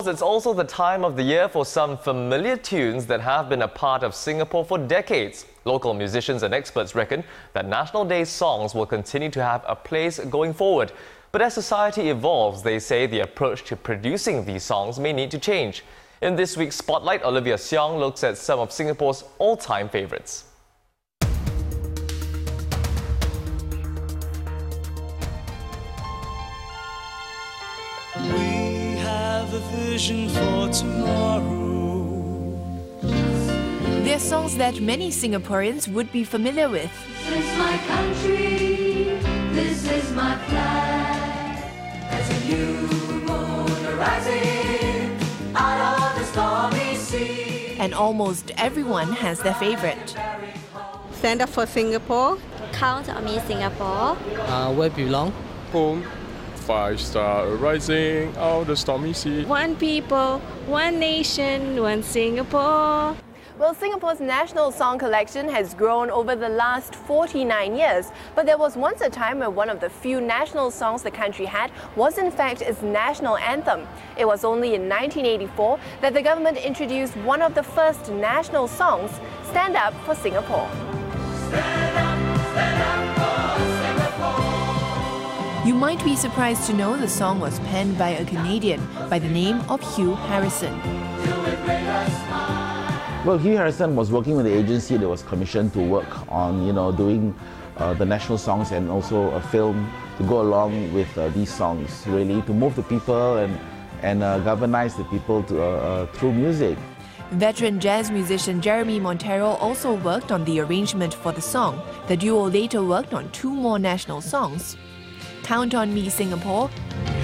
It's also the time of the year for some familiar tunes that have been a part of Singapore for decades. Local musicians and experts reckon that National Day songs will continue to have a place going forward. But as society evolves, they say the approach to producing these songs may need to change. In this week's Spotlight, Olivia Seong looks at some of Singapore's all-time favourites. A vision for tomorrow. They're songs that many Singaporeans would be familiar with. This is my country, this is my flag. There's a new moon rising out of the stormy sea. And almost everyone has their favourite. Stand Up for Singapore. Count on Me Singapore. Where Belong. Home. 5-star rising out the stormy sea. One people, one nation, one Singapore. Well, Singapore's national song collection has grown over the last 49 years. But there was once a time where one of the few national songs the country had was in fact its national anthem. It was only in 1984 that the government introduced one of the first national songs, Stand Up for Singapore. Stand up for Singapore. You might be surprised to know the song was penned by a Canadian by the name of Hugh Harrison. Well, Hugh Harrison was working with the agency that was commissioned to work on, doing the national songs and also a film to go along with these songs, really, to move the people and galvanize the people through music. Veteran jazz musician Jeremy Montero also worked on the arrangement for the song. The duo later worked on two more national songs. Count on Me Singapore,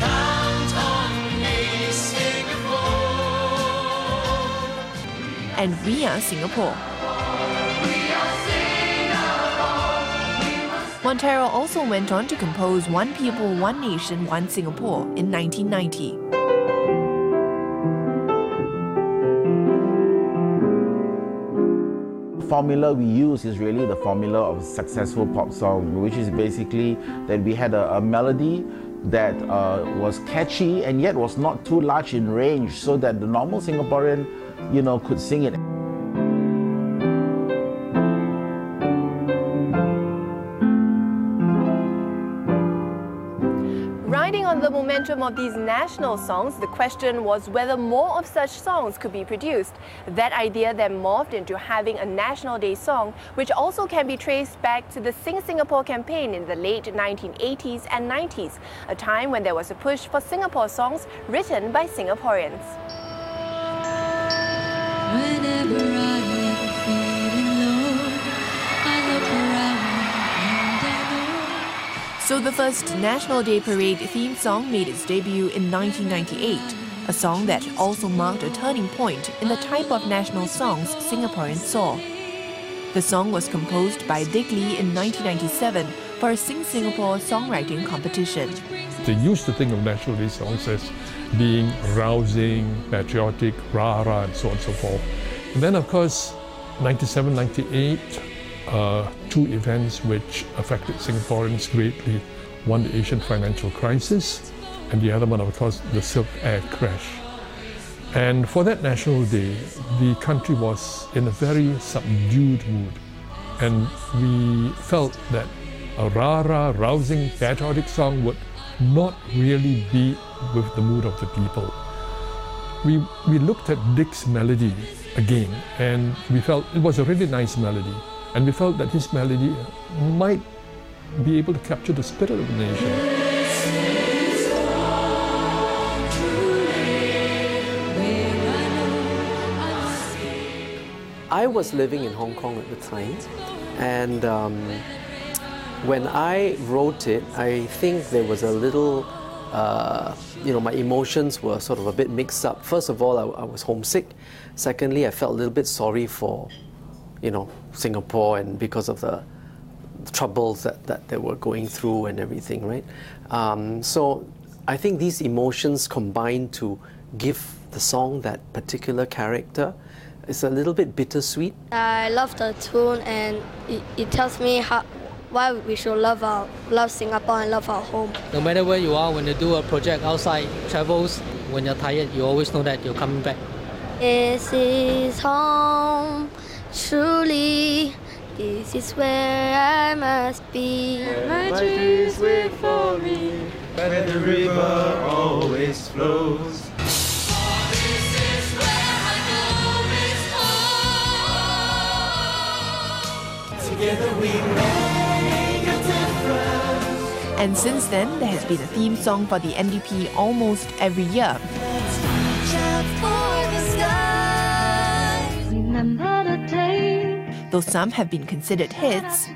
Count on me, Singapore. And We Are Singapore. We are Singapore. Montero also went on to compose One People, One Nation, One Singapore in 1990. Formula we use is really the formula of a successful pop song, which is basically that we had a melody that was catchy and yet was not too large in range so that the normal Singaporean, could sing it. Riding on the momentum of these national songs, the question was whether more of such songs could be produced. That idea then morphed into having a National Day song, which also can be traced back to the Sing Singapore campaign in the late 1980s and 90s, a time when there was a push for Singapore songs written by Singaporeans. Whenever I am feeling low, I look around and I know. So the first National Day Parade theme song made its debut in 1998, a song that also marked a turning point in the type of national songs Singaporeans saw. The song was composed by Dick Lee in 1997 for a Sing Singapore songwriting competition. They used to think of National Day songs as being rousing, patriotic, rah-rah, and so on and so forth. And then, of course, 97, 98, two events which affected Singaporeans greatly. One, the Asian financial crisis, and the other one, of course, the Silk Air crash. And for that National Day, the country was in a very subdued mood. And we felt that a rah-rah, rousing, patriotic song would not really be with the mood of the people. We looked at Dick's melody again, and we felt it was a really nice melody. And we felt that his melody might be able to capture the spirit of the nation. I was living in Hong Kong at the time, and when I wrote it, I think there was a little, my emotions were sort of a bit mixed up. First of all, I was homesick. Secondly, I felt a little bit sorry for, Singapore, and because of the troubles that they were going through and everything, right? So I think these emotions combined to give the song that particular character. It's a little bit bittersweet. I love the tune, and it tells me why we should love Singapore and love our home. No matter where you are, when you do a project outside, travels, when you're tired, you always know that you're coming back. This is home, truly. This is where I must be. My dreams wait for me, where the river always flows. Together we make a difference. And since then, there has been a theme song for the NDP almost every year. Though some have been considered hits,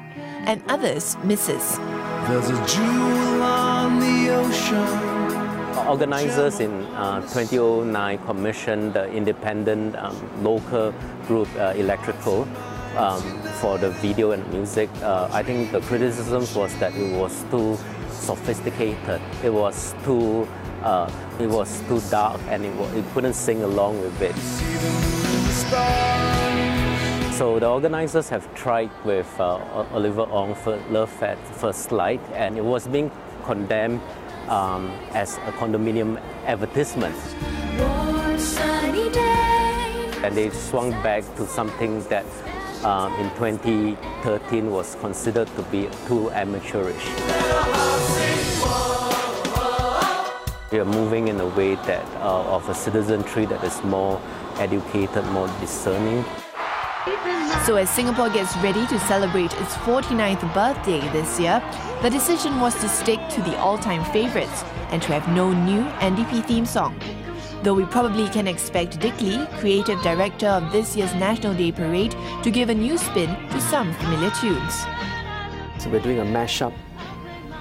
and others misses. There's a jewel on the ocean. Organizers in 2009 commissioned the independent local group Electrical for the video and music. I think the criticism was that it was too sophisticated. It was too dark, and it couldn't sing along with it. So the organizers have tried with Oliver Ong for Love at First Sight, and it was being condemned as a condominium advertisement. And they swung back to something that in 2013 was considered to be too amateurish. We are moving in a way that of a citizenry that is more educated, more discerning. So as Singapore gets ready to celebrate its 49th birthday this year, the decision was to stick to the all-time favourites and to have no new NDP theme song. Though we probably can expect Dick Lee, creative director of this year's National Day Parade, to give a new spin to some familiar tunes. So we're doing a mashup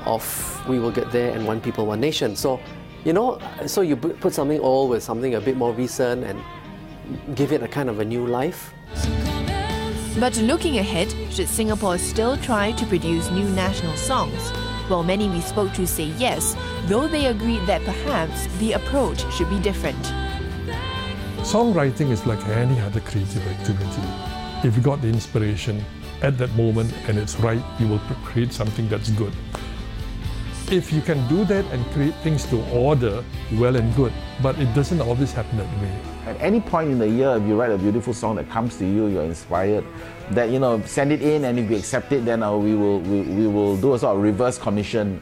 of We Will Get There and One People, One Nation. So, you know, so you put something old with something a bit more recent and give it a kind of a new life. But looking ahead, should Singapore still try to produce new national songs? Well, many we spoke to say yes, though they agreed that perhaps the approach should be different. Songwriting is like any other creative activity. If you got the inspiration at that moment and it's right, you will create something that's good. If you can do that and create things to order, well and good, but it doesn't always happen that way. At any point in the year, if you write a beautiful song that comes to you, you're inspired, that, you know, send it in, and if we accept it, then we will do a sort of reverse commission.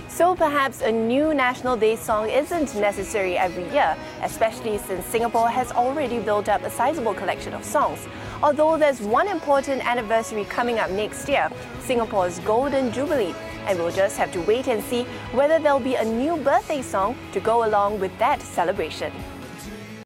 So perhaps a new National Day song isn't necessary every year, especially since Singapore has already built up a sizable collection of songs. Although there's one important anniversary coming up next year, Singapore's Golden Jubilee, and we'll just have to wait and see whether there'll be a new birthday song to go along with that celebration.